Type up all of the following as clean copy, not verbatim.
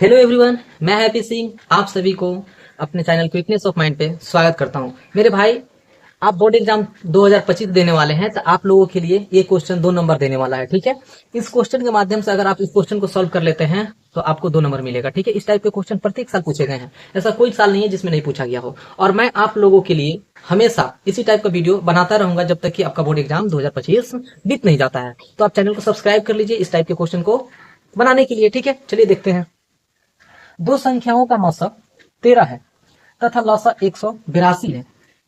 Hello everyone, मैं happy Singh आप सभी को अपने चैनल क्विकनेस ऑफ माइंड पे स्वागत करता हूं। मेरे भाई, आप बोर्ड एग्जाम 2025 देने वाले हैं तो आप लोगों के लिए ये क्वेश्चन 2 नंबर देने वाला है। ठीक है, इस क्वेश्चन के माध्यम से अगर आप इस क्वेश्चन को सॉल्व कर लेते हैं तो आपको 2 नंबर मिलेगा। ठीक है, इस टाइप के क्वेश्चन प्रत्येक साल पूछे गए हैं, ऐसा कोई साल नहीं है जिसमें नहीं पूछा गया हो। और मैं आप लोगों के लिए हमेशा इसी टाइप का वीडियो बनाता रहूंगा जब तक कि आपका बोर्ड एग्जाम 2025 बीत नहीं जाता है। तो आप चैनल को सब्सक्राइब कर लीजिए इस टाइप के क्वेश्चन को बनाने के लिए। ठीक है, चलिए देखते हैं। दो संख्याओं का मौसक 13 है तथा लौसा 182 है।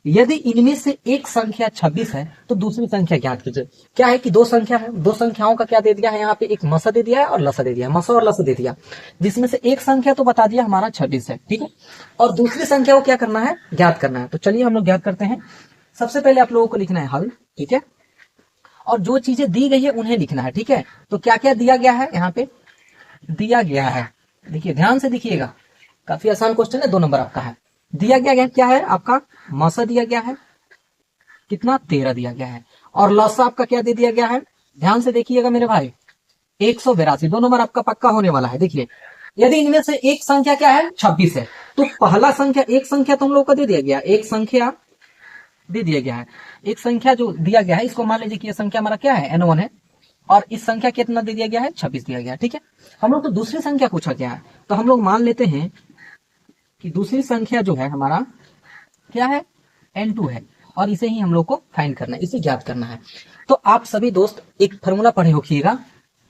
यदि इनमें से एक संख्या 26 है तो दूसरी संख्या ज्ञात कीजिए। क्या है कि दो संख्या है, दो संख्याओं का क्या दे दिया है, यहाँ पे एक मसा दे दिया है और लसा दे दिया है, मसा और लसा दे दिया, जिसमें से एक संख्या तो बता दिया हमारा 26 है। ठीक है, और दूसरी संख्या को क्या करना है, ज्ञात करना है। तो चलिए हम लोग ज्ञात करते हैं। सबसे पहले आप लोगों को लिखना है हल। ठीक है, और जो चीजें दी गई है उन्हें लिखना है। ठीक है, तो क्या क्या दिया गया है, यहाँ पे दिया गया है, देखिए ध्यान से देखिएगा, काफी आसान क्वेश्चन है, 2 नंबर आपका है। दिया गया क्या है, आपका मौसा दिया गया है, कितना 13 दिया गया है, और लौसा आपका क्या दे दिया गया है, ध्यान से देखिएगा मेरे भाई, 182। 2 नंबर आपका पक्का होने वाला है। देखिए, यदि इनमें से एक संख्या क्या है, 26 है, तो पहला संख्या, एक संख्या तो हम लोग को दे दिया गया, एक संख्या दे दिया गया है, एक संख्या जो दिया गया है इसको मान लीजिए कि यह संख्या हमारा क्या है, N1 है, और इस संख्या कितना दे दिया गया है, 26 दिया गया है। ठीक है, हम लोग तो दूसरी संख्या पूछा गया है, तो हम लोग मान लेते हैं कि दूसरी संख्या जो है हमारा क्या है, N2 है, और इसे ही हम लोग को फाइंड करना है, इसे ज्ञात करना है। तो आप सभी दोस्त एक फॉर्मूला पढ़े होखिएगा।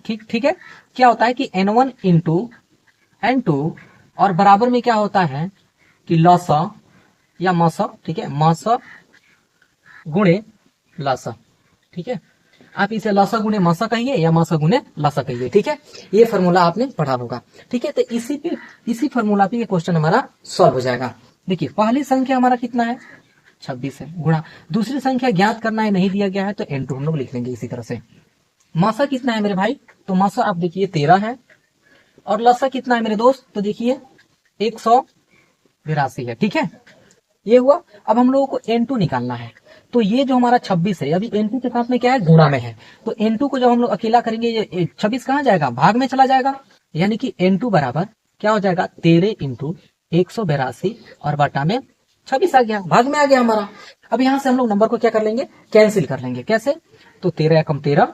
ठीक है, क्या होता है कि N1 इंटू N2 और बराबर में क्या होता है कि लौसा या मौसा। ठीक है, मौसा गुणे लौसा। ठीक है, आप इसे लौसा गुणे मौसा कहिए या मौसा गुणे लौसा कहिए। ठीक है, ये फॉर्मूला आपने पढ़ा होगा। ठीक है, तो इसी फॉर्मूला पे ये क्वेश्चन हमारा सॉल्व हो जाएगा। देखिए, पहली संख्या हमारा कितना है, 26 है, गुणा दूसरी संख्या ज्ञात करना है, नहीं दिया गया है तो N2 हम लोग लिख लेंगे इसी तरह से। मौसा कितना है मेरे भाई, तो मौसा आप देखिए 13 है, और लौसा कितना है मेरे दोस्त, तो देखिए 182 है। ठीक है, ये हुआ। अब हम लोगों को N2 निकालना है, तो ये जो हमारा 26 है अभी N2 के साथ में क्या है, गुणा में है, तो N2 को जब हम लोग अकेला करेंगे ये 26 कहाँ जाएगा, भाग में चला जाएगा, यानी कि N2 बराबर क्या हो जाएगा, 13 इंटू 182 और बटा में 26 आ गया, भाग में आ गया हमारा। अब यहाँ से हम लोग नंबर को क्या कर लेंगे, कैंसिल कर लेंगे। कैसे, तो 13 एकम 13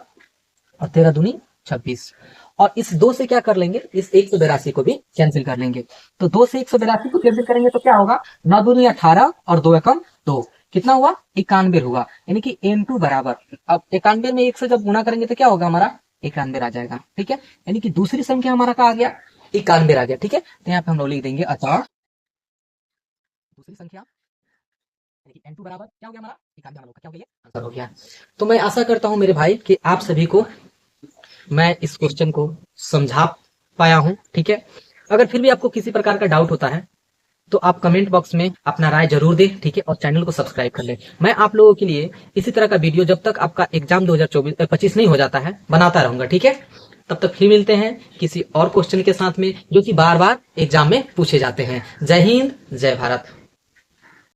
और 13 दूनी 26, और इस 2 से क्या कर लेंगे, इस 182 को भी कैंसिल कर लेंगे। तो 2 से 182 को कैंसिल करेंगे तो क्या होगा, 9 दूनी 18 और 2 एकम 2, कितना हुआ, 91 हुआ। यानी कि N2 बराबर, अब 91 में 1 से जब गुणा करेंगे तो क्या होगा, हमारा 91 आ जाएगा। ठीक है, यानी कि दूसरी संख्या हमारा क्या आ गया, 91 आ गया। ठीक है, तो यहाँ पे हम लोग लिख देंगे अतः दूसरी संख्या N2 बराबर क्या हो गया, हमारा 91 हम लोग का क्या हो गया, आंसर हो गया। तो मैं आशा करता हूं मेरे भाई कि आप सभी को मैं इस क्वेश्चन को समझा पाया हूं। ठीक है, अगर फिर भी आपको किसी प्रकार का डाउट होता है तो आप कमेंट बॉक्स में अपना राय जरूर दें। ठीक है, और चैनल को सब्सक्राइब कर लें। मैं आप लोगों के लिए इसी तरह का वीडियो जब तक आपका एग्जाम 2025 नहीं हो जाता है बनाता रहूंगा। ठीक है, तब तक फिर मिलते हैं किसी और क्वेश्चन के साथ में जो कि बार बार एग्जाम में पूछे जाते हैं। जय हिंद, जय भारत।